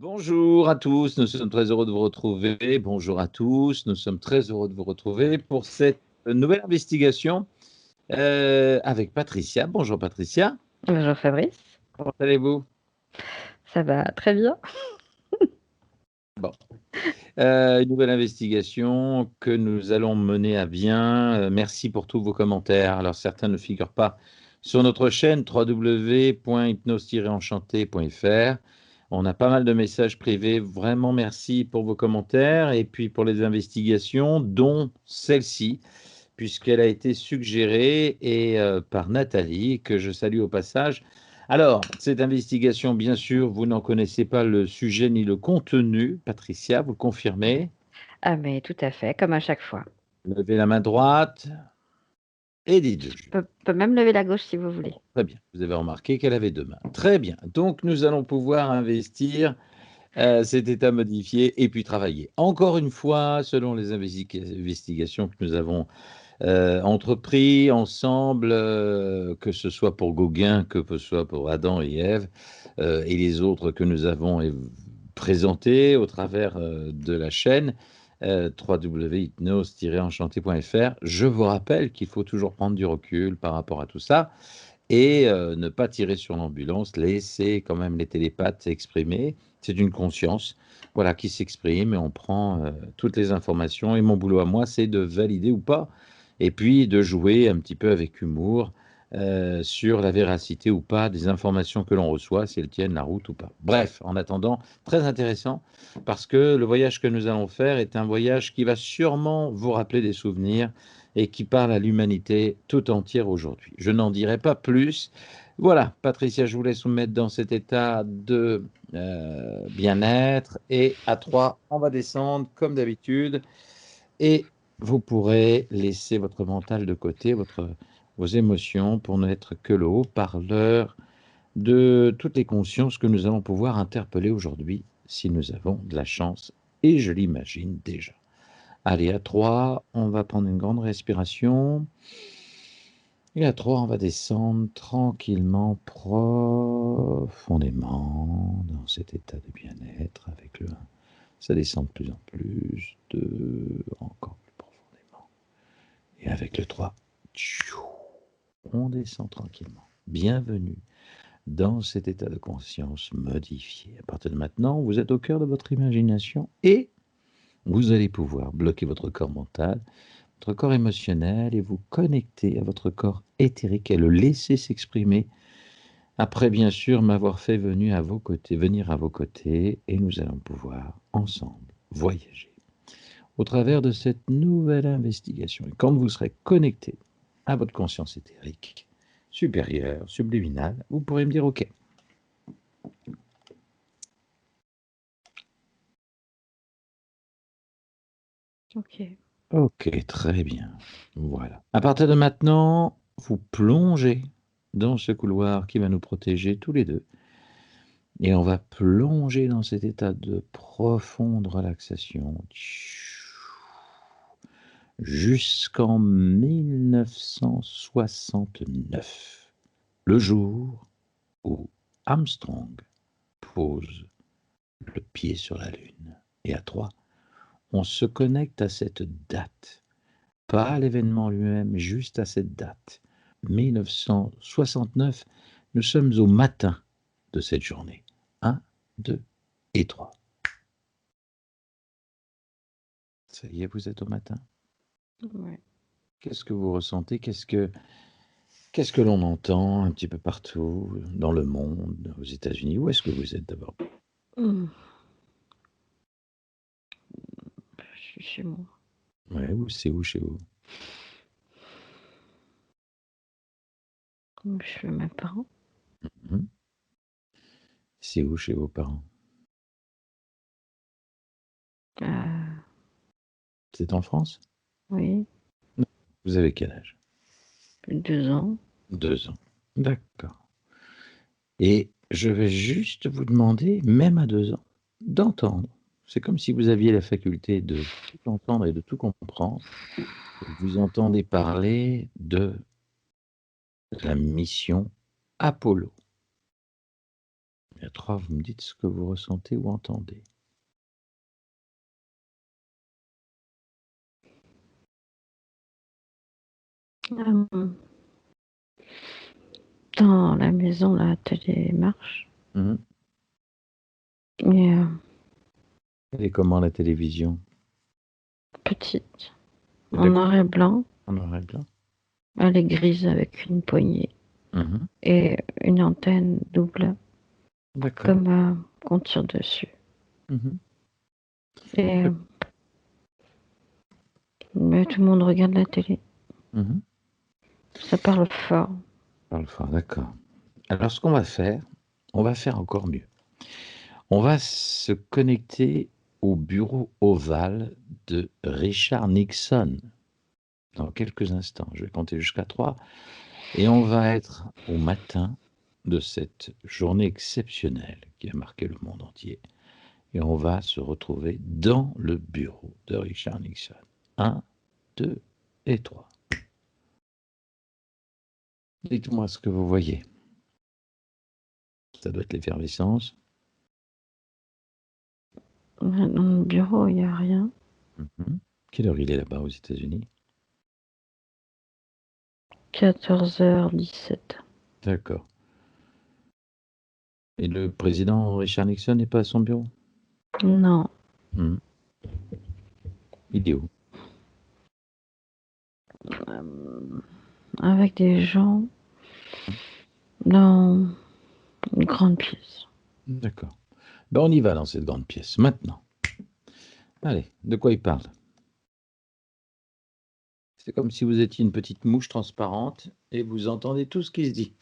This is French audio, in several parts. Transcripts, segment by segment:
Bonjour à tous, nous sommes très heureux de vous retrouver. Bonjour à tous, nous sommes très heureux de vous retrouver pour cette nouvelle investigation avec Patricia. Bonjour Patricia, Bonjour Fabrice, comment allez-vous? ça va très bien. Bon, une nouvelle investigation que nous allons mener à bien. Merci pour tous vos commentaires. Alors certains ne figurent pas sur notre chaîne www.hypnose-enchanté.fr. On a pas mal de messages privés. Vraiment merci pour vos commentaires et puis pour les investigations, dont celle-ci, puisqu'elle a été suggérée par Nathalie, que je salue au passage. Alors, cette investigation, bien sûr, vous n'en connaissez pas le sujet ni le contenu. Patricia, vous confirmez? Ah mais tout à fait, comme à chaque fois. Levez la main droite et dites Je je. peux même lever la gauche si vous voulez. Très bien. Vous avez remarqué qu'elle avait deux mains. Très bien. Donc, nous allons pouvoir investir cet état modifié et puis travailler. Encore une fois, selon les investigations que nous avons entrepris ensemble, que ce soit pour Gauguin, que ce soit pour Adam et Ève, et les autres que nous avons présentés au travers de la chaîne www.hypnose-enchanté.fr. Je vous rappelle qu'il faut toujours prendre du recul par rapport à tout ça et ne pas tirer sur l'ambulance, laisser quand même les télépathes s'exprimer. C'est une conscience, voilà, qui s'exprime et on prend toutes les informations. Et mon boulot à moi, c'est de valider ou pas, et puis de jouer un petit peu avec humour sur la véracité ou pas des informations que l'on reçoit, si elles tiennent la route ou pas. Bref, en attendant, très intéressant, parce que le voyage que nous allons faire est un voyage qui va sûrement vous rappeler des souvenirs et qui parle à l'humanité tout entière aujourd'hui. Je n'en dirai pas plus. Voilà, Patricia, je vous laisse vous mettre dans cet état de bien-être. Et à 3, on va descendre comme d'habitude. Et vous pourrez laisser votre mental de côté, vos émotions, pour n'être que le haut-parleur de toutes les consciences que nous allons pouvoir interpeller aujourd'hui, si nous avons de la chance, et je l'imagine déjà. Allez, à 3, on va prendre une grande respiration. Et à 3, on va descendre tranquillement, profondément dans cet état de bien-être. Avec le 1, ça descend de plus en plus. 2, encore plus profondément. Et avec le 3, on descend tranquillement. Bienvenue dans cet état de conscience modifié. À partir de maintenant, vous êtes au cœur de votre imagination et vous allez pouvoir bloquer votre corps mental, votre corps émotionnel et vous connecter à votre corps éthérique et le laisser s'exprimer après bien sûr m'avoir fait venir à vos côtés et nous allons pouvoir ensemble voyager au travers de cette nouvelle investigation. Et quand vous serez connecté à votre conscience éthérique supérieure, subliminale, vous pourrez me dire OK. Ok. OK, très bien. Voilà. À partir de maintenant, vous plongez dans ce couloir qui va nous protéger tous les deux. Et on va plonger dans cet état de profonde relaxation jusqu'en 1969, le jour où Armstrong pose le pied sur la Lune. Et à 3, on se connecte à cette date. Pas à l'événement lui-même, juste à cette date. 1969, nous sommes au matin de cette journée. 1, 2 et 3. Ça y est, vous êtes au matin. Ouais. Qu'est-ce que vous ressentez? Qu'est-ce que l'on entend un petit peu partout dans le monde, aux États-Unis? Où est-ce que vous êtes d'abord? Je suis chez moi. Ouais, c'est où chez vous? Je suis chez mes parents. Mhm. C'est où chez vos parents? Euh, C'est en France? oui, Non. Vous avez quel âge? 2 ans. 2 ans. D'accord. Et je vais juste vous demander, même à 2 ans, d'entendre. C'est comme si vous aviez la faculté de tout entendre et de tout comprendre. Et vous entendez parler de la mission Apollo. Et à 3, vous me dites ce que vous ressentez ou entendez. Hem, dans la maison, la télé marche, Mmh. mais Elle est comment la télévision? petite, en D'accord, noir et blanc. en noir et blanc? Elle est grise avec une poignée Mmh. et une antenne double, D'accord. comme, qu'on tire dessus Mmh. et mais tout le monde regarde la télé. Mmh. Ça parle fort. Parle fort, d'accord. Alors ce qu'on va faire, on va faire encore mieux. On va se connecter au bureau ovale de Richard Nixon dans quelques instants. Je vais compter jusqu'à 3 et on va être au matin de cette journée exceptionnelle qui a marqué le monde entier et on va se retrouver dans le bureau de Richard Nixon. 1, 2 et 3. Dites-moi ce que vous voyez. Ça doit être l'effervescence. Dans le bureau, il y a rien. Mmh. Quelle heure il est là-bas aux États-Unis? 14h17. D'accord. Et le président Richard Nixon n'est pas à son bureau? Non, Mmh. Il est où? hem, avec des gens dans une grande pièce. D'accord. Ben, on y va dans cette grande pièce, maintenant. Allez, de quoi il parle? C'est comme si vous étiez une petite mouche transparente et vous entendez tout ce qui se dit.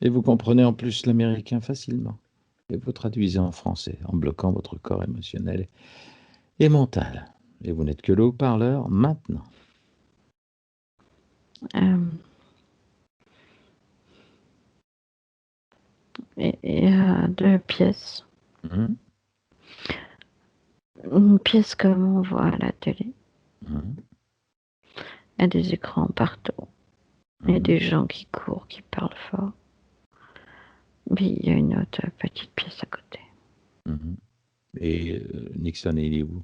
Et vous comprenez en plus l'américain facilement. Et vous traduisez en français en bloquant votre corps émotionnel et mental. Et vous n'êtes que le haut-parleur maintenant. Hem et il y a 2 pièces. Mmh. Une pièce comme on voit à la télé. Mmh. Il y a des écrans partout. Il y a Mmh. des gens qui courent, qui parlent fort. Puis il y a une autre petite pièce à côté. Mmh. Et Nixon, il est où?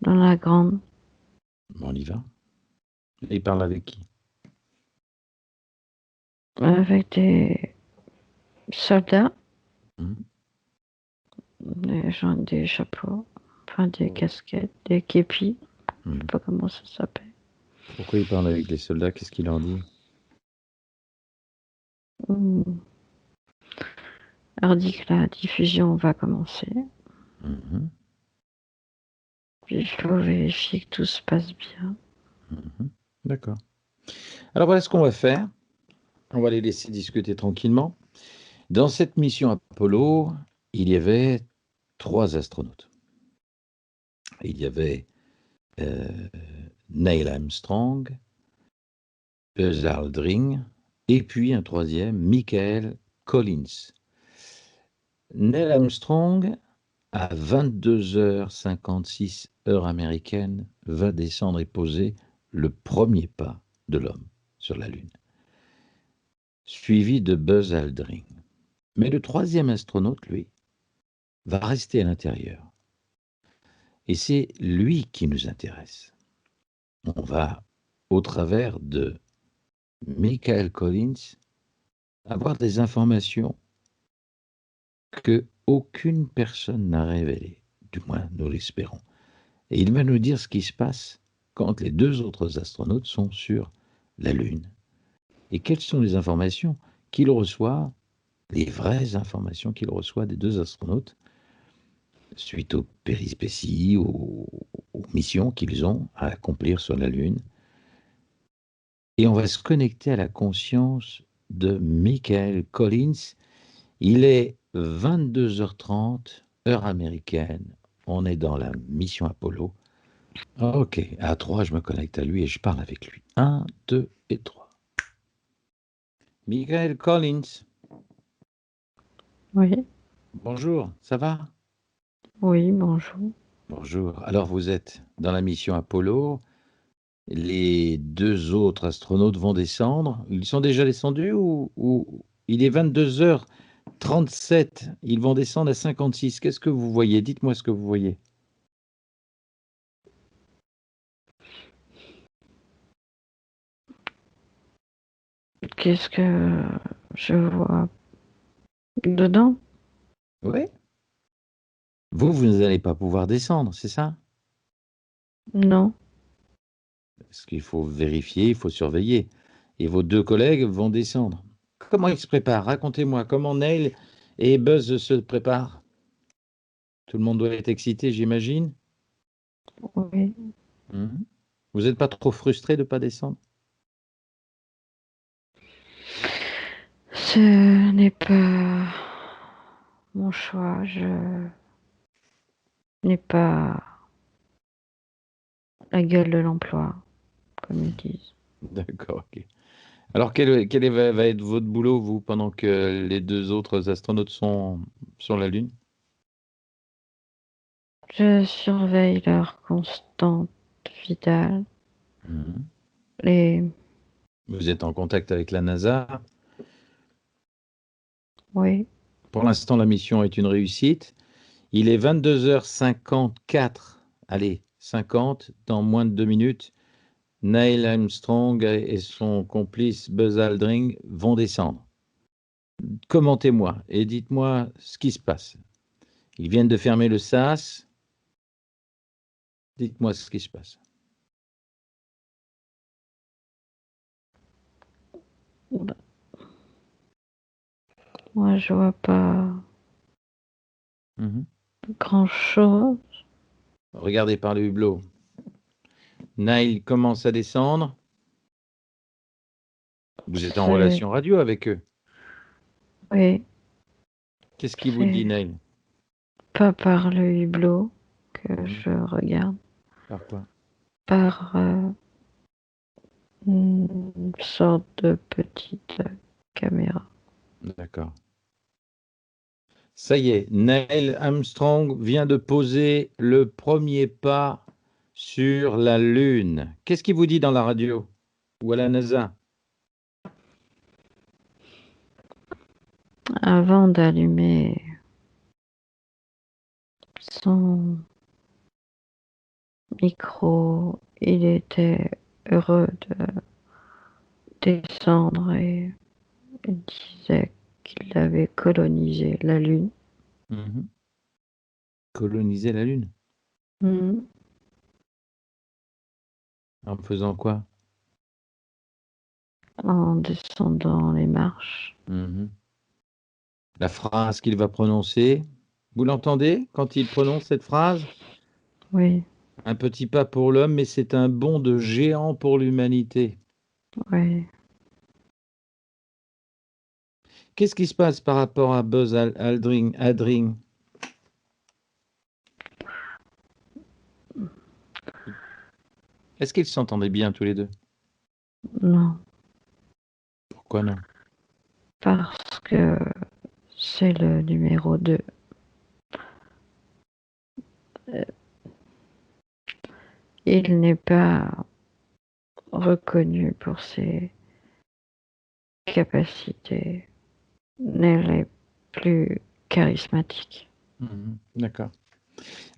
Dans la grande, Ben, on y va. Et il parle avec qui? avec des soldats, Mmh. des gens avec des chapeaux, enfin des casquettes, des képis, je sais Mmh. pas comment ça s'appelle. Pourquoi il parle avec les soldats? Qu'est-ce qu'il leur dit? Mmh. Leur dit que la diffusion va commencer. Mmh. Puis il faut vérifier que tout se passe bien. Mmh. D'accord. Alors voilà ce qu'on va faire. On va les laisser discuter tranquillement. Dans cette mission Apollo, il y avait 3 astronautes. Il y avait, heu, Neil Armstrong, Buzz Aldrin et puis un troisième, Michael Collins. Neil Armstrong, à 22h56 heure américaine, va descendre et poser le premier pas de l'homme sur la Lune, suivi de Buzz Aldrin. Mais le troisième astronaute, lui, va rester à l'intérieur. Et c'est lui qui nous intéresse. On va, au travers de Michael Collins, avoir des informations que aucune personne n'a révélées. Du moins, nous l'espérons. Et il va nous dire ce qui se passe quand les 2 autres astronautes sont sur la Lune. Et quelles sont les informations qu'il reçoit, les vraies informations qu'il reçoit des 2 astronautes suite aux périspéties, aux missions qu'ils ont à accomplir sur la Lune. Et on va se connecter à la conscience de Michael Collins. Il est 22h30 heure américaine. On est dans la mission Apollo. OK, à 3, je me connecte à lui et je parle avec lui. 1, 2 et 3. Michael Collins, Oui, bonjour, ça va? oui, bonjour. Bonjour. Alors vous êtes dans la mission Apollo. Les 2 autres astronautes vont descendre. Ils sont déjà descendus ou il est 22h 37, ils vont descendre à 56. Qu'est-ce que vous voyez? Dites-moi ce que vous voyez. Qu'est-ce que je vois dedans? Oui. Vous n'allez pas pouvoir descendre, c'est ça? Non. Parce qu'il faut vérifier, il faut surveiller. Et vos deux collègues vont descendre. Comment ils se préparent? Racontez-moi comment Neil et Buzz se préparent. Tout le monde doit être excité, j'imagine. Oui. Mhm. Vous n'êtes pas trop frustré de ne pas descendre? Ce n'est pas mon choix. Je n'ai pas la gueule de l'emploi, comme ils disent. D'accord, ok. Alors, va être votre boulot, vous, pendant que les deux autres astronautes sont sur la Lune? Je surveille leur constante vitale. Mhm. Les... Vous êtes en contact avec la NASA. Oui, Pour l'instant, la mission est une réussite. Il est 22h54. Allez, 50, dans moins de 2 minutes. Neil Armstrong et son complice Buzz Aldrin vont descendre. Commentez-moi et dites-moi ce qui se passe. Ils viennent de fermer le sas. Dites-moi ce qui se passe. moi je vois pas Mhm. grand-chose. Regardez par le hublot. Neil commence à descendre. Vous êtes en C'est... relation radio avec eux. Oui, Qu'est-ce qu'il vous c'est dit, Neil? pas par le hublot que Mhm. je regarde, Par quoi? par une sorte de petite caméra. D'accord. Ça y est, Neil Armstrong vient de poser le premier pas sur la Lune. Qu'est-ce qu'il vous dit dans la radio ou à la NASA? Avant d'allumer son micro, il était heureux de descendre et il disait qu'il avait colonisé la Lune. Mhm. Coloniser la Lune. Mhm. En faisant quoi? En descendant les marches. Mhm. La phrase qu'il va prononcer, vous l'entendez quand il prononce cette phrase? Oui, Un petit pas pour l'homme, mais c'est un bond de géant pour l'humanité. oui. Qu'est-ce qui se passe par rapport à Buzz Aldrin? Est-ce qu'ils s'entendaient bien tous les deux? Non, Pourquoi non? parce que c'est le numéro 2. Il n'est pas reconnu pour ses capacités. Elle est plus charismatique. Mhm. D'accord.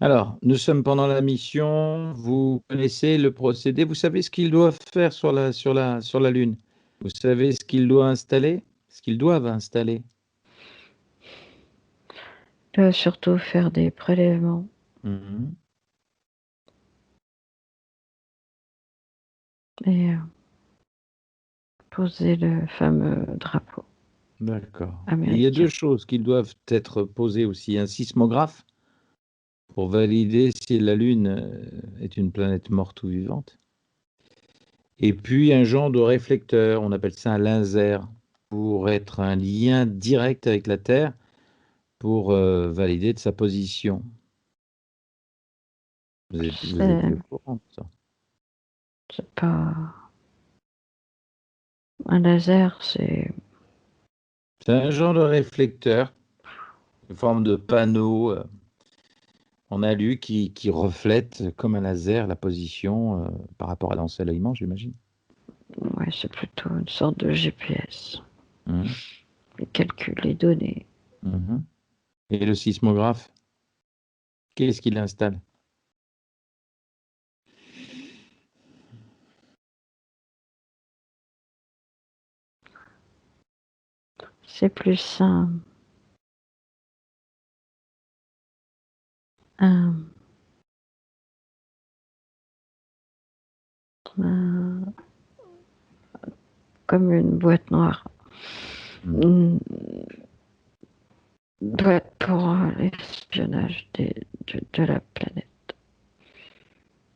Alors, nous sommes pendant la mission. Vous connaissez le procédé. Vous savez ce qu'ils doivent faire sur la Lune. Vous savez ce qu'ils doivent installer? Ce qu'ils doivent installer. Il doit surtout faire des prélèvements Mhm. et poser le fameux drapeau D'accord. Et il y a deux américain. choses qui doivent être posées aussi. Un sismographe pour valider si la Lune est une planète morte ou vivante. Et puis un genre de réflecteur, on appelle ça un laser, pour être un lien direct avec la Terre, pour valider de sa position. Vous étiez au C'est, courant de ça? c'est pas un laser, c'est C'est un genre de réflecteur, une forme de panneau en alu qui reflète comme un laser la position par rapport à l'ensoleillement, j'imagine. ouais, c'est plutôt une sorte de GPS. Mhm. Il calcule les données. Mhm. Et le sismographe, qu'est-ce qu'il installe? C'est plus un- un- comme une boîte noire. Mm. Une boîte pour l'espionnage de la planète.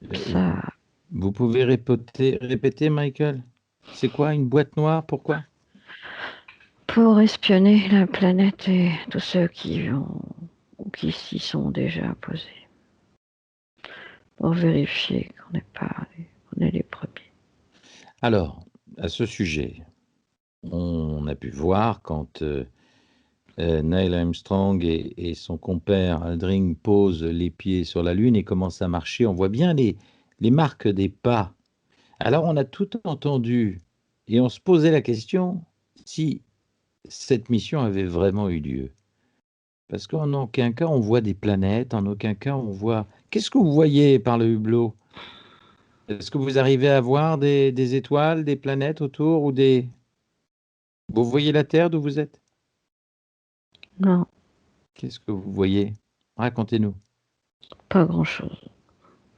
Euh, Ça, Vous pouvez répéter, Michael? C'est quoi une boîte noire? Pourquoi? pour espionner la planète et tous ceux qui ont ou qui s'y sont déjà posés. Pour vérifier qu'on est les premiers. Alors, à ce sujet, on a pu voir quand Neil Armstrong et son compère Aldrin posent les pieds sur la Lune et commencent à marcher, on voit bien les marques des pas. Alors on a tout entendu et on se posait la question si cette mission avait vraiment eu lieu. Parce qu'en aucun cas on voit des planètes, en aucun cas on voit... Qu'est-ce que vous voyez par le hublot? Est-ce que vous arrivez à voir des étoiles, des planètes autour ou des... Vous voyez la Terre d'où vous êtes? Non, Qu'est-ce que vous voyez? Racontez-nous. pas grand-chose.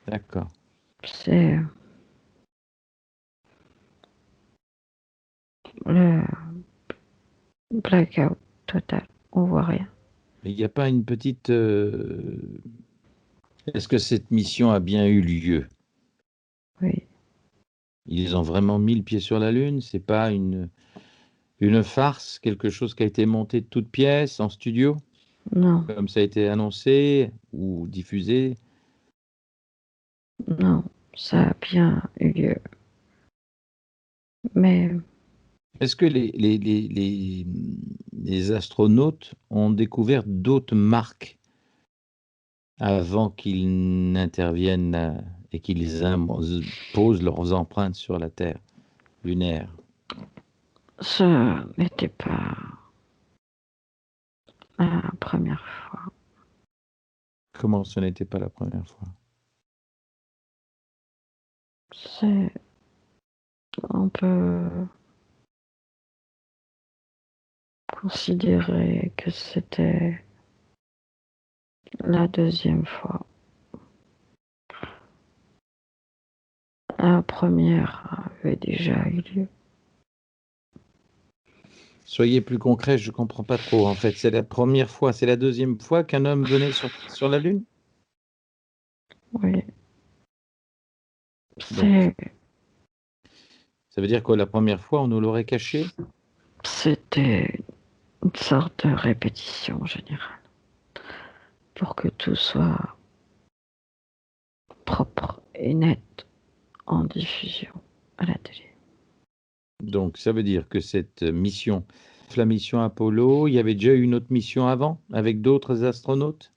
D'accord. C'est le blackout total. On voit rien. Mais il n'y a pas une petite... Est-ce que cette mission a bien eu lieu? Oui, Ils ont vraiment mis le pied sur la Lune? C'est pas une farce, quelque chose qui a été monté de toutes pièces en studio, non, comme ça a été annoncé ou diffusé? non, ça a bien eu lieu. Mais Est-ce que les astronautes ont découvert d'autres marques avant qu'ils n'interviennent et qu'ils posent leurs empreintes sur la Terre lunaire? ce n'était pas la première fois. Comment ce n'était pas la première fois? C'est, on peut considérer que c'était la deuxième fois. La première avait déjà eu lieu. Soyez plus concret, je comprends pas trop. En fait, c'est la première fois, c'est la deuxième fois qu'un homme venait sur la Lune? Oui, Donc, c'est, ça veut dire que la première fois, on nous l'aurait caché? c'était une sorte de répétition générale pour que tout soit propre et net en diffusion à la télé. Donc, ça veut dire que cette mission, la mission Apollo, il y avait déjà eu une autre mission avant, avec d'autres astronautes?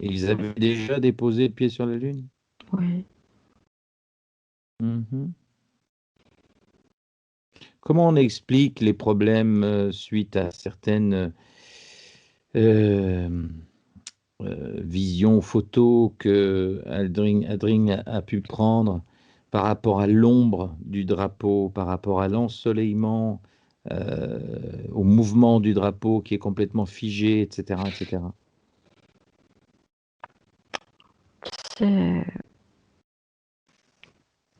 Et ils avaient déjà déposé le pied sur la Lune? Oui, Mhm. Comment on explique les problèmes suite à certaines euh, visions, photos que Aldrin a pu prendre par rapport à l'ombre du drapeau, par rapport à l'ensoleillement, au mouvement du drapeau qui est complètement figé, etc., etc. c'est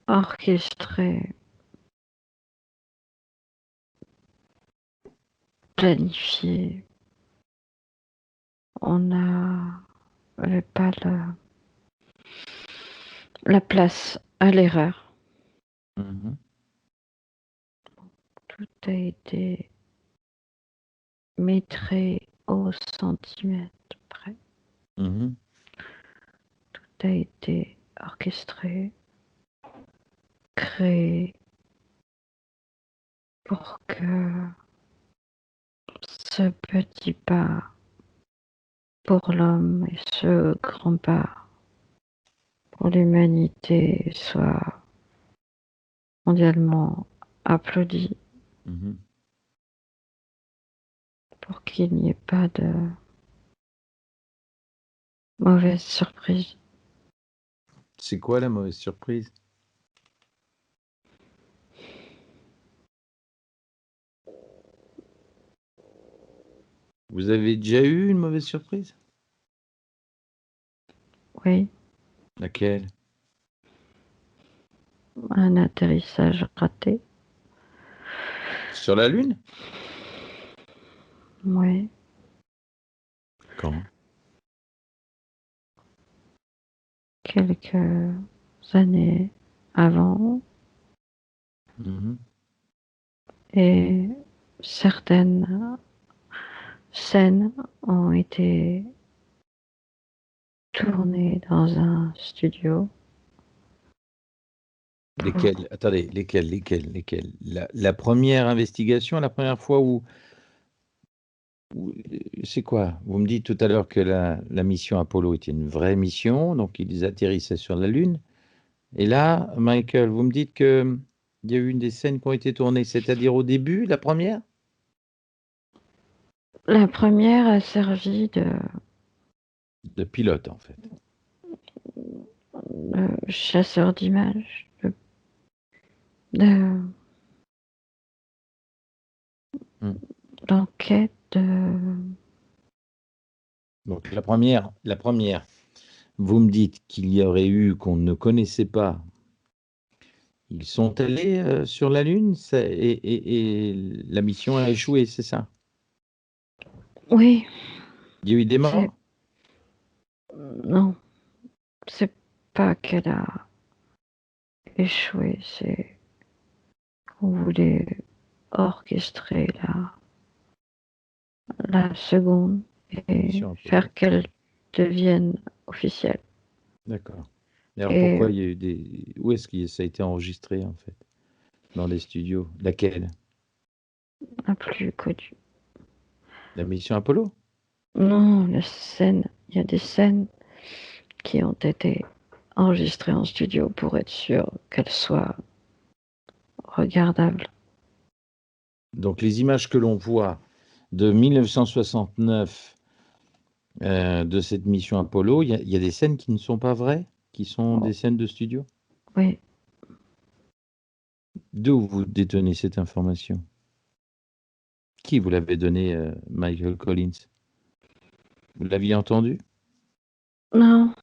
orchestré, planifié. On n'avait pas la place à l'erreur. Mhm, Tout a été métré au centimètre près. mhm. Tout a été orchestré, créé pour que ce petit pas pour l'homme et ce grand pas pour l'humanité soit mondialement applaudi Mhm. pour qu'il n'y ait pas de mauvaise surprise. C'est quoi la mauvaise surprise? Vous avez déjà eu une mauvaise surprise? Oui, Laquelle? un atterrissage raté. Sur la Lune? Oui, Quand? quelques années avant. Mhm. Et certaines scènes ont été tournées dans un studio. Lesquelles? Attendez, lesquelles? La première investigation, la première fois c'est quoi? Vous me dites tout à l'heure que la mission Apollo était une vraie mission, donc ils atterrissaient sur la Lune. Et là, Michael, vous me dites que il y a eu une des scènes qui ont été tournées, c'est-à-dire au début, la première? La première a servi De pilote, en fait. de chasseur d'images, de Hmm. d'enquête. Donc la première, vous me dites qu'il y aurait eu qu'on ne connaissait pas. Ils sont allés sur la Lune et la mission a échoué, c'est ça? Oui, Il y a eu des c'est morts? non, c'est pas qu'elle a échoué, c'est qu'on voulait orchestrer la seconde et Mission Apollo. faire qu'elle devienne officielle. D'accord. Et alors Et pourquoi il y a eu des... Où est-ce que ça a été enregistré, en fait? Dans les studios? Laquelle? la plus connue. La mission Apollo? Non, la scène, il y a des scènes qui ont été enregistrées en studio pour être sûr qu'elles soient regardables. Donc les images que l'on voit de 1969 de cette mission Apollo, il y a des scènes qui ne sont pas vraies, qui sont Oh, des scènes de studio. oui, D'où vous détenez cette information? Qui vous l'avait donnée, Michael Collins? Vous l'aviez entendu? non,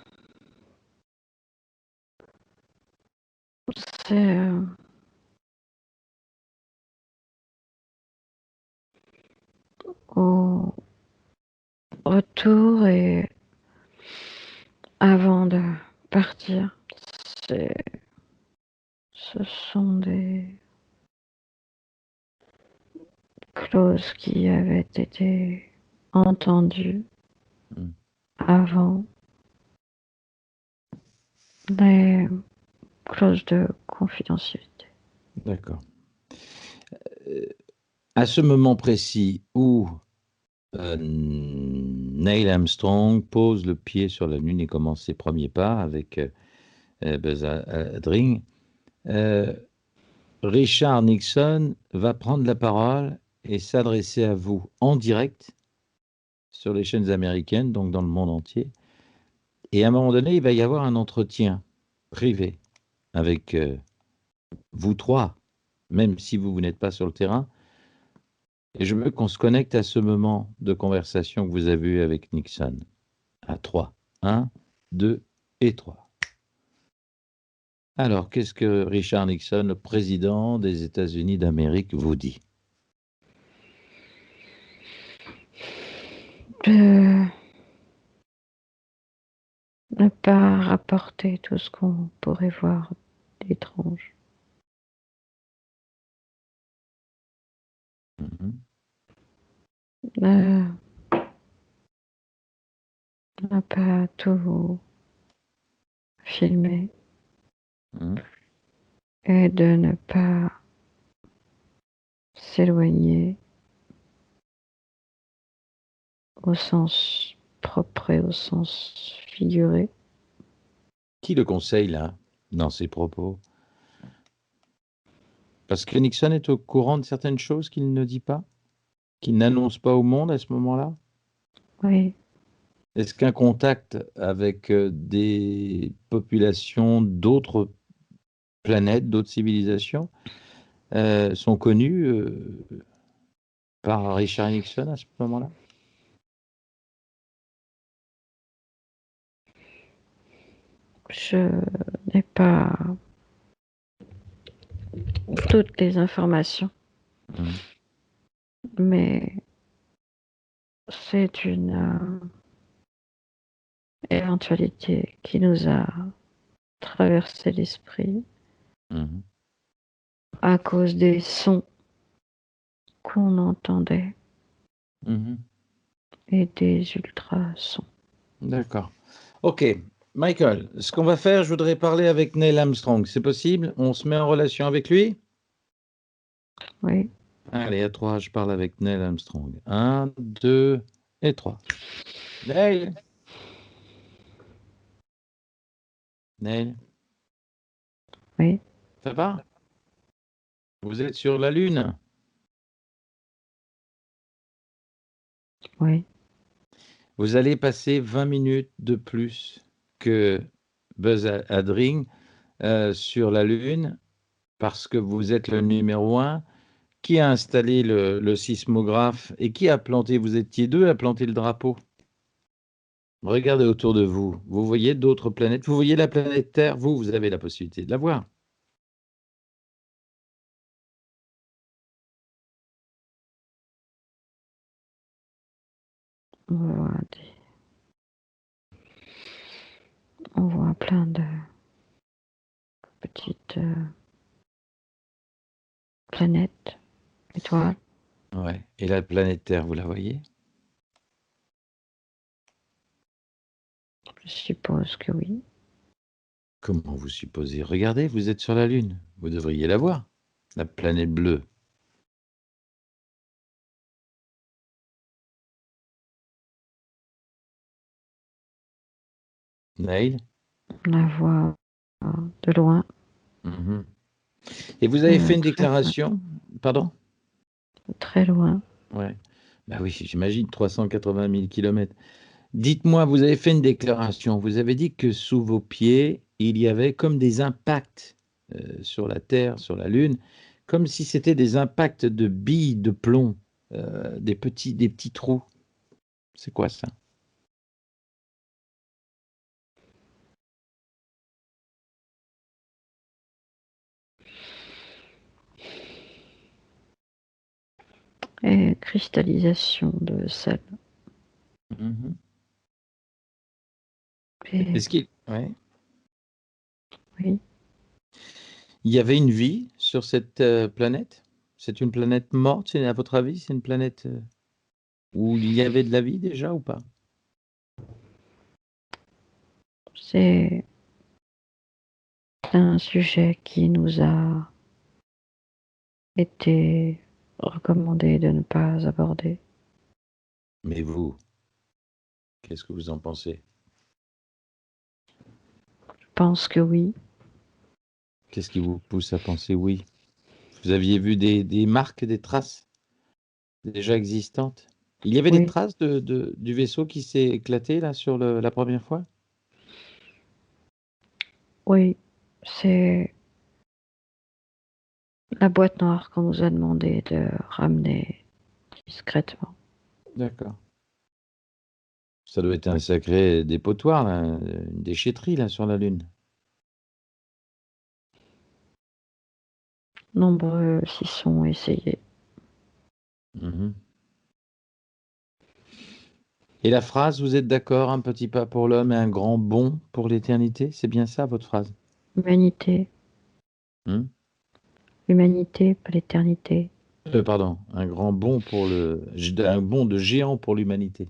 c'est au retour et avant de partir. C'est, ce sont des clauses qui avaient été entendues Hmm. avant, les clauses de confidentialité. D'accord. À ce moment précis où Neil Armstrong pose le pied sur la Lune et commence ses premiers pas avec Buzz Aldrin, euh, Richard Nixon va prendre la parole et s'adresser à vous en direct sur les chaînes américaines, donc dans le monde entier. Et à un moment donné, il va y avoir un entretien privé avec vous trois, même si vous n'êtes pas sur le terrain. Et je veux qu'on se connecte à ce moment de conversation que vous avez eu avec Nixon. À 3. 1, 2 et 3. Alors, qu'est-ce que Richard Nixon, le président des États-Unis d'Amérique, vous dit? De ne pas rapporter tout ce qu'on pourrait voir d'étrange. Mhm. De ne pas tout filmer Mhm. et de ne pas s'éloigner au sens propre et au sens figuré. Qui le conseille, là, dans ses propos? Parce que Nixon est au courant de certaines choses qu'il ne dit pas? qui n'annonce pas au monde à ce moment-là? Oui. Est-ce qu'un contact avec des populations d'autres planètes, d'autres civilisations sont connues par Richard Nixon à ce moment-là? Je n'ai pas toutes les informations, Mmh. mais c'est une éventualité qui nous a traversé l'esprit Mmh. à cause des sons qu'on entendait Mmh. et des ultrasons. D'accord. OK. Michael, ce qu'on va faire, je voudrais parler avec Neil Armstrong. C'est possible? On se met en relation avec lui? Oui, Allez, à 3, je parle avec Neil Armstrong. 1, 2 et 3. Neil? Neil? oui, Ça va? Vous êtes sur la Lune? oui. Vous allez passer 20 minutes de plus que Buzz Aldrin sur la Lune parce que vous êtes le numéro un. Qui a installé le sismographe et qui a planté? Vous étiez 2 à planter le drapeau. Regardez autour de vous. Vous voyez d'autres planètes? Vous voyez la planète Terre? Vous avez la possibilité de la voir. On voit, on voit plein de petites planètes, étoiles. Ouais. Et la planète Terre, vous la voyez? Je suppose que oui. Comment vous supposez? Regardez, vous êtes sur la Lune. Vous devriez la voir, la planète bleue. Neil? On la voit de loin, Mmh. Et vous avez fait une très loin, déclaration? Pardon? très loin. Ouais. Bah oui, j'imagine 380 000 kilomètres. Dites-moi, vous avez fait une déclaration. Vous avez dit que sous vos pieds, il y avait comme des impacts sur la Terre, sur la Lune, comme si c'était des impacts de billes de plomb, des petits trous. C'est quoi ça? Et cristallisation de sel. Mhm. Et Est-ce qu'il ouais. oui, Il y avait une vie sur cette planète? C'est une planète morte, à votre avis? C'est une planète où il y avait de la vie déjà ou pas? c'est un sujet qui nous a été recommandé de ne pas aborder. Mais vous, qu'est-ce que vous en pensez? Je pense que oui, Qu'est-ce qui vous pousse à penser oui? Vous aviez vu des marques, des traces déjà existantes? Il y avait des oui, traces du vaisseau qui s'est éclaté là sur la première fois? oui. C'est la boîte noire qu'on nous a demandé de ramener discrètement. D'accord. Ça doit être un sacré dépotoir là, une déchetterie là sur la Lune. Nombreux s'y sont essayés. Mmh. Et la phrase, vous êtes d'accord, un petit pas pour l'homme et un grand bond pour l'éternité? C'est bien ça votre phrase? Humanité, Mmh? humanité, pas l'éternité. Pardon, un grand bond pour un bond de géant pour l'humanité.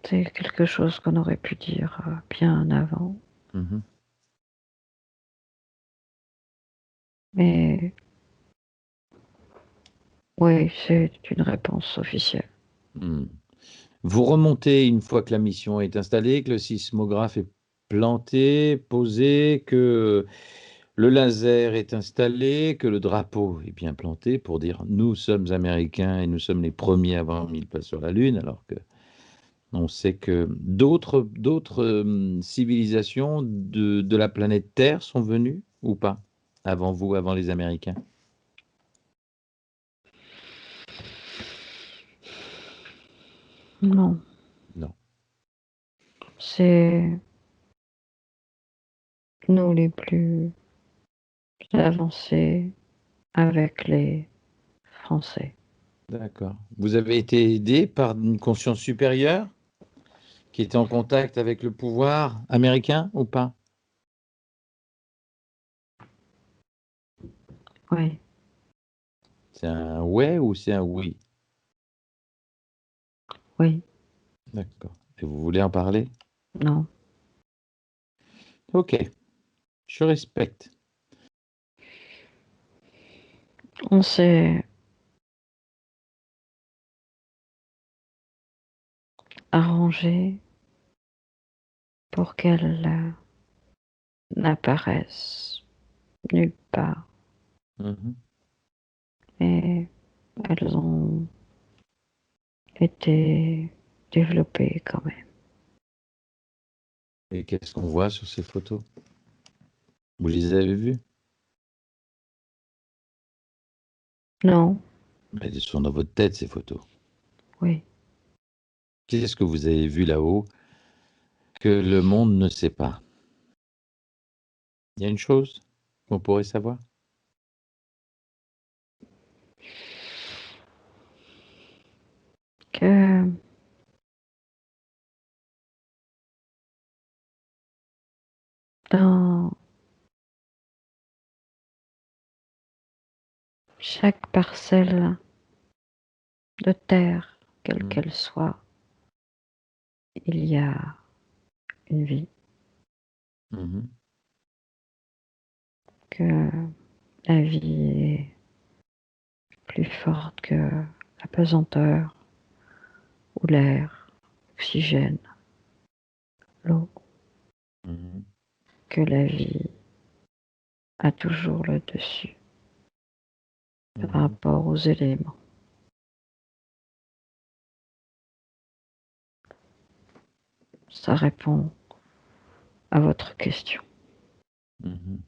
C'est quelque chose qu'on aurait pu dire bien avant. Mmh. Mais oui, c'est une réponse officielle. Mmh. Vous remontez une fois que la mission est installée, que le sismographe est planté, posé, que le laser est installé, que le drapeau est bien planté pour dire nous sommes Américains et nous sommes les premiers à avoir mis le pas sur la Lune, alors que on sait que d'autres civilisations de la planète Terre sont venues ou pas avant vous, avant les Américains? Non, Non. c'est nous les plus avancés avec les Français. D'accord. Vous avez été aidé par une conscience supérieure qui était en contact avec le pouvoir américain ou pas? Oui, C'est un ouais ou c'est un oui? oui, D'accord. Et vous voulez en parler? non. Ok, je respecte. On s'est arrangé pour qu'elles n'apparaissent nulle part. Mhm. Et elles ont été développées quand même. Et qu'est-ce qu'on voit sur ces photos? Vous les avez vues? Non, Elles sont dans votre tête, ces photos. oui. Qu'est-ce que vous avez vu là-haut que le monde ne sait pas? Il y a une chose qu'on pourrait savoir? Que dans chaque parcelle de terre, quelle Mhm. qu'elle soit, il y a une vie. Mhm. Que la vie est plus forte que la pesanteur ou l'air, l'oxygène, l'eau. Mhm. Que la vie a toujours le dessus par Mhm. rapport aux éléments. Ça répond à votre question. Mhm.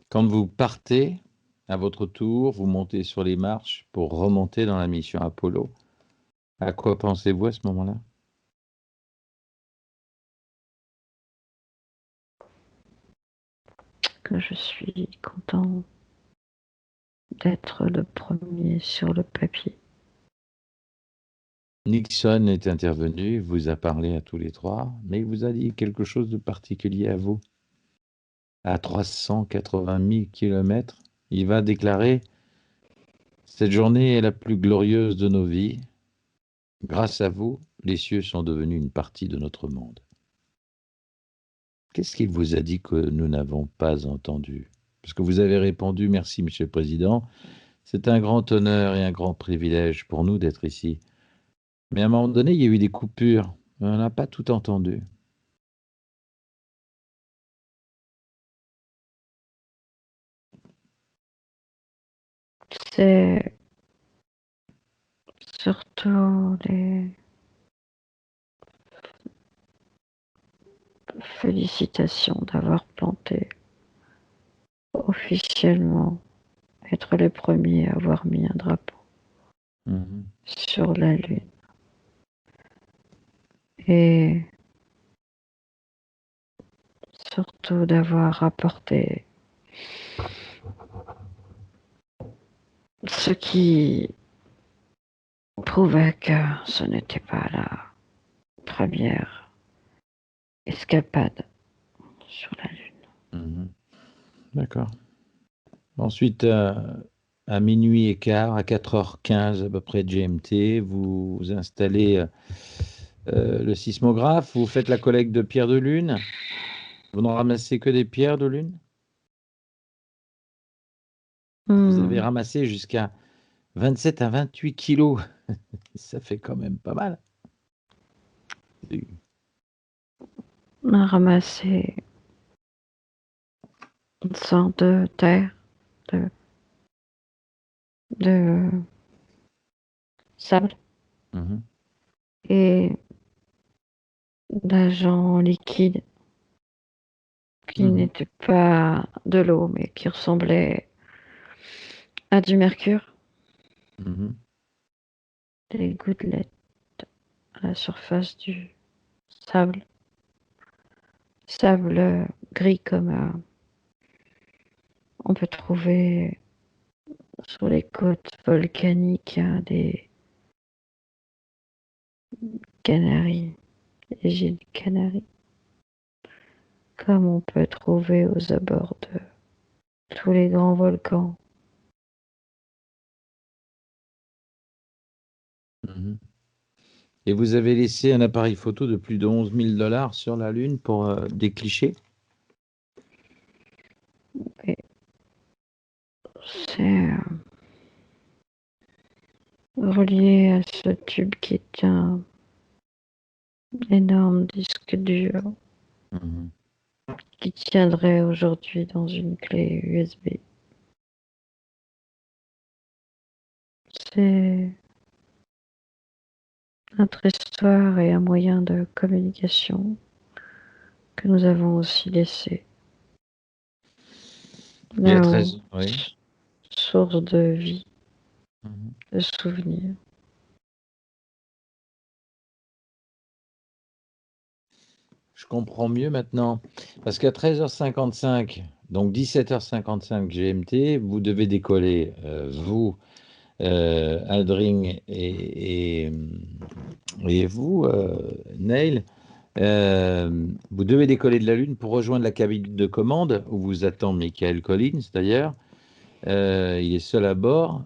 Quand vous partez, à votre tour, vous montez sur les marches pour remonter dans la mission Apollo. À quoi pensez-vous à ce moment-là? Que je suis content d'être le premier sur le papier. Nixon est intervenu, vous a parlé à tous les trois, mais il vous a dit quelque chose de particulier à vous. À 380 000 kilomètres, il va déclarer: cette journée est la plus glorieuse de nos vies. Grâce à vous, les cieux sont devenus une partie de notre monde. Qu'est-ce qu'il vous a dit que nous n'avons pas entendu? Parce que vous avez répondu: merci, Monsieur le Président. C'est un grand honneur et un grand privilège pour nous d'être ici. Mais à un moment donné, il y a eu des coupures. On n'a pas tout entendu. C'est surtout les félicitations d'avoir planté officiellement, être les premiers à avoir mis un drapeau Mhm. sur la Lune. Et surtout d'avoir apporté ce qui prouvait que ce n'était pas la première escapade sur la Lune. Mhm. D'accord. Ensuite, à minuit et quart, à 4h15 à peu près de GMT, vous installez le sismographe, vous faites la collecte de pierres de lune. Vous n'en ramassez que des pierres de lune. Vous avez Hmm, ramassé jusqu'à 27 à 28 kilos. Ça fait quand même pas mal. on a ramassé une sorte de terre, de sable Mhm, et d'agent liquide qui mhm, n'était pas de l'eau, mais qui ressemblait à du mercure, mhm, des gouttelettes à la surface du sable, sable gris comme on peut trouver sur les côtes volcaniques des Canaries, les îles Canaries, comme on peut trouver aux abords de tous les grands volcans. mhm. Et vous avez laissé un appareil photo de plus de 11 000 $ sur la Lune pour des clichés? Et c'est relié à ce tube qui est un énorme disque dur Mhm. qui tiendrait aujourd'hui dans une clé USB. C'est notre histoire et un moyen de communication que nous avons aussi laissé. Il y a Là où 13, oui. source de vie, Mhm. de souvenirs. Je comprends mieux maintenant. Parce qu'à 13h55, donc 17h55 GMT, vous devez décoller, vous, Aldring et vous, Neil, vous devez décoller de la Lune pour rejoindre la cabine de commande où vous attend Michael Collins d'ailleurs. Il est seul à bord.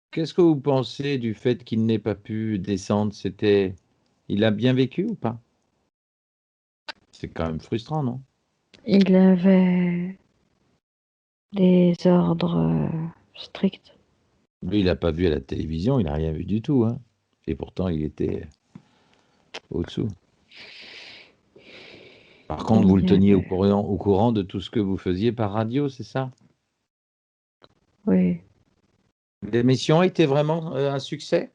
Qu'est-ce que vous pensez du fait qu'il n'ait pas pu descendre? Il a bien vécu ou pas? C'est quand même frustrant, non? Il avait des ordres stricts. Lui, il n'a pas vu à la télévision, il n'a rien vu du tout, hein. Et pourtant, il était au-dessous. Par contre, vous Il le y teniez avait, au courant de tout ce que vous faisiez par radio, c'est ça? oui, L'émission était vraiment un succès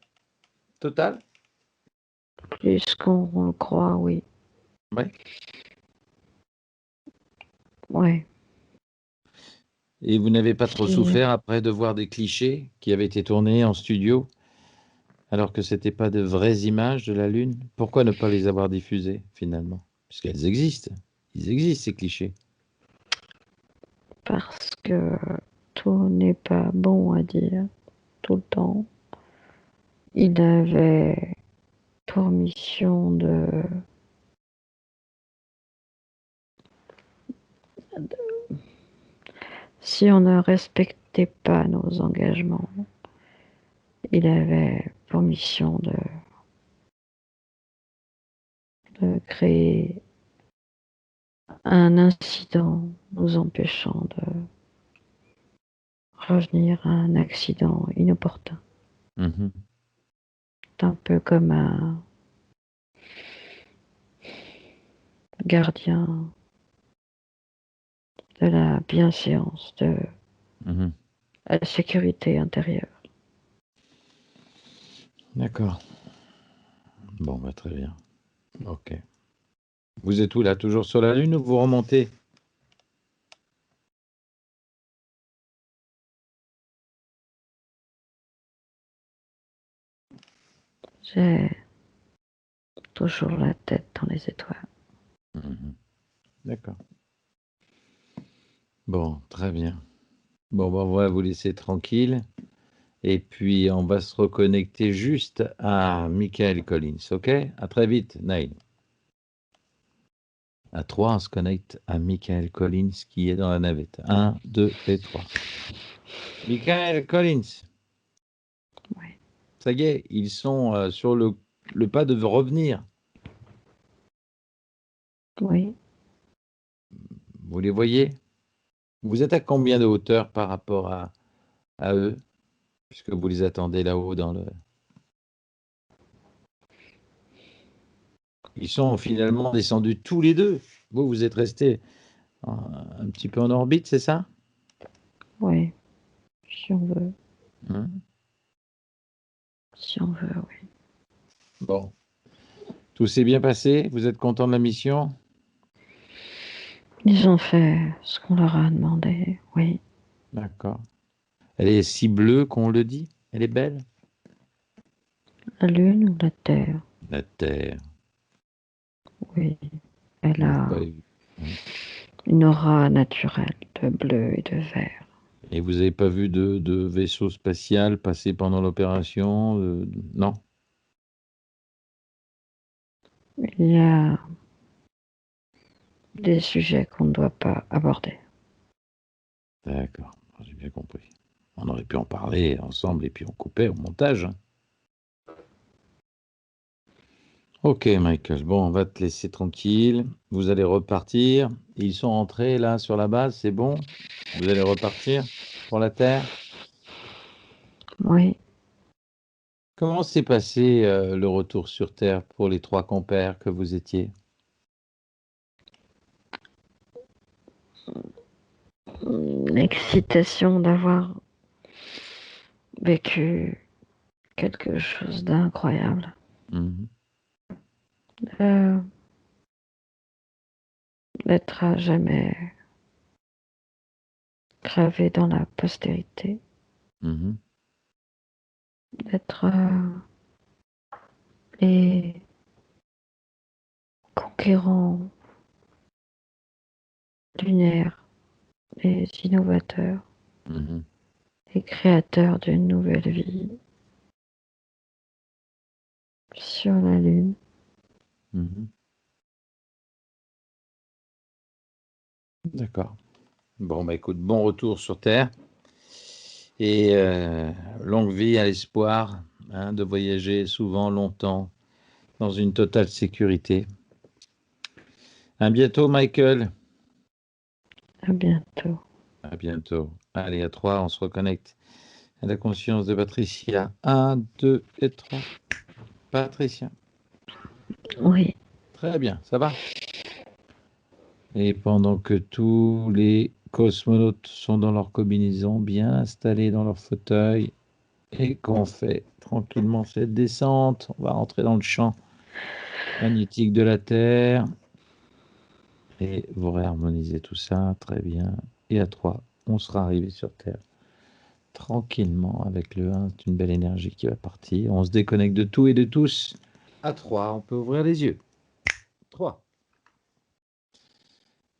total? plus qu'on le croit, oui. Ouais. Ouais. Et vous n'avez pas trop Puis, souffert après de voir des clichés qui avaient été tournés en studio, alors que c'était pas de vraies images de la Lune? Pourquoi ne pas les avoir diffusées, finalement? Puisqu'elles existent. Ils existent, ces clichés. parce que tout n'est pas bon à dire tout le temps. Il avait pour mission si on ne respectait pas nos engagements, il avait pour mission de créer un incident nous empêchant de revenir à un accident inopportun. Mhm. C'est un peu comme un gardien de la bienséance, de Mhm. la sécurité intérieure. D'accord. Bon, bah, très bien. Ok. Vous êtes où là? Toujours sur la Lune ou vous remontez? J'ai toujours la tête dans les étoiles. Mhm. D'accord. Bon, très bien. Bon, bah, on va vous laisser tranquille. Et puis, on va se reconnecter juste à Michael Collins. OK? À très vite, Nail. À 3, on se connecte à Michael Collins qui est dans la navette. Un, 2 et 3. Michael Collins, Ouais. ça y est, ils sont sur le pas de revenir. Oui, Vous les voyez? Vous êtes à combien de hauteur par rapport à eux, puisque vous les attendez là-haut dans le... Ils sont finalement descendus tous les deux. Vous êtes restés Un petit peu en orbite, c'est ça? Oui, si on veut. Hein. Si on veut, oui. Bon, tout s'est bien passé? Vous êtes content de la mission? Ils ont fait ce qu'on leur a demandé, oui. D'accord. Elle est si bleue qu'on le dit? Elle est belle? La Lune ou la Terre, La Terre. oui. Elle Vous pas a eu. Hein. une aura naturelle de bleu et de vert. Et vous n'avez pas vu de vaisseau spatial passer pendant l'opération? Non? Il y a des sujets qu'on ne doit pas aborder. D'accord, j'ai bien compris. On aurait pu en parler ensemble et puis on coupait au montage. Hein. Ok, Michael. Bon, on va te laisser tranquille. Vous allez repartir. Ils sont rentrés là sur la base, c'est bon? Vous allez repartir pour la Terre? Oui, Comment s'est passé le retour sur Terre pour les trois compères que vous étiez? l'excitation d'avoir vécu quelque chose d'incroyable. Mhm, Euh, D'être à jamais gravé dans la postérité. mhm, D'être les conquérants lunaires, les innovateurs, mhm, les créateurs d'une nouvelle vie sur la Lune. mhm. D'accord. Bon, bah écoute, bon retour sur Terre et longue vie à l'espoir hein, de voyager souvent, longtemps, dans une totale sécurité. À bientôt, Michael. À bientôt. À bientôt. Allez, à 3, on se reconnecte à la conscience de Patricia. Un, 2 et 3. Patricia. Oui, Très bien, ça va. Et pendant que tous les cosmonautes sont dans leur combinaison, bien installés dans leur fauteuil, et qu'on fait tranquillement cette descente, on va rentrer dans le champ magnétique de la Terre. Et vous réharmonisez tout ça, très bien. Et à 3, on sera arrivé sur Terre. Tranquillement, avec le 1, c'est une belle énergie qui va partir. On se déconnecte de tout et de tous. À 3, on peut ouvrir les yeux. 3.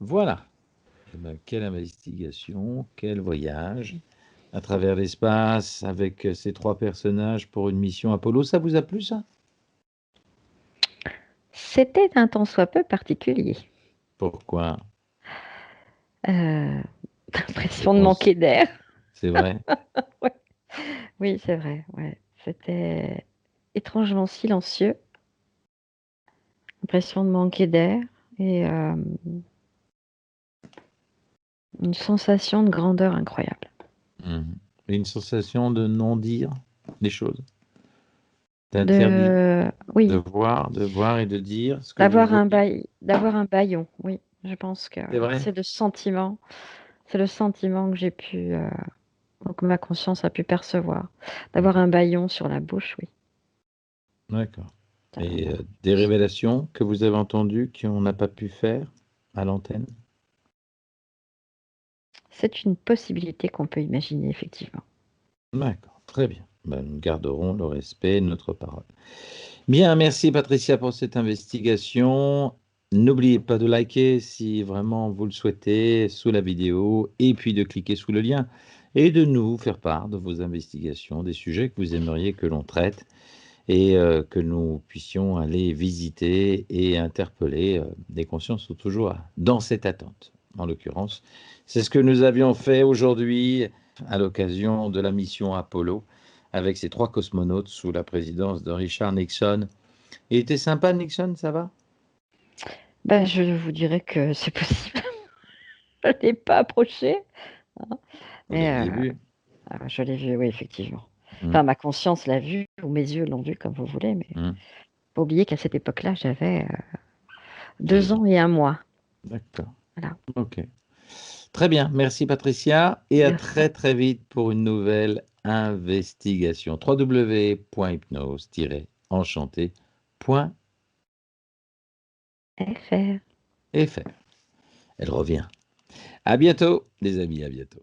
Voilà. Eh ben, quelle investigation, quel voyage à travers l'espace avec ces trois personnages pour une mission Apollo. Ça vous a plu, ça? c'était un tant soit peu particulier. Pourquoi? Euh, Je L'impression de pense, manquer d'air. c'est vrai. Ouais. Oui, c'est vrai. Ouais. C'était étrangement silencieux. L'impression de manquer d'air et une sensation de grandeur incroyable. Mhm. Et une sensation de non-dire des choses, d'interdire, Oui, de voir et de dire ce que vous voyez. d'avoir un bâillon. Oui, je pense que C'est vrai? c'est le sentiment que j'ai pu, que ma conscience a pu percevoir. D'avoir Mhm. un bâillon sur la bouche, oui. D'accord. Et Ça- des révélations que vous avez entendues qu'on n'a pas pu faire à l'antenne? C'est une possibilité qu'on peut imaginer, effectivement. D'accord, très bien. Ben, nous garderons le respect de notre parole. Bien, merci Patricia pour cette investigation. N'oubliez pas de liker si vraiment vous le souhaitez sous la vidéo et puis de cliquer sous le lien et de nous faire part de vos investigations, des sujets que vous aimeriez que l'on traite et que nous puissions aller visiter et interpeller des consciences sont toujours dans cette attente. En l'occurrence, c'est ce que nous avions fait aujourd'hui à l'occasion de la mission Apollo avec ces trois cosmonautes sous la présidence de Richard Nixon. Il était sympa, Nixon, ça va? Ben, je vous dirais que c'est possible. Je ne l'ai pas approché, hein, Vous mais l'aviez vu? je l'ai vu, oui, effectivement. Hum, Enfin, ma conscience l'a vu, ou mes yeux l'ont vu, comme vous voulez, mais hum. faut pas oublier qu'à cette époque-là, j'avais 2 2 ans. ans et 1 mois. D'accord. Voilà. Ok. Très bien. Merci Patricia et à Merci. très très vite pour une nouvelle investigation. www.hypnose-enchanté.fr. FR. Elle revient. À bientôt, les amis, à bientôt.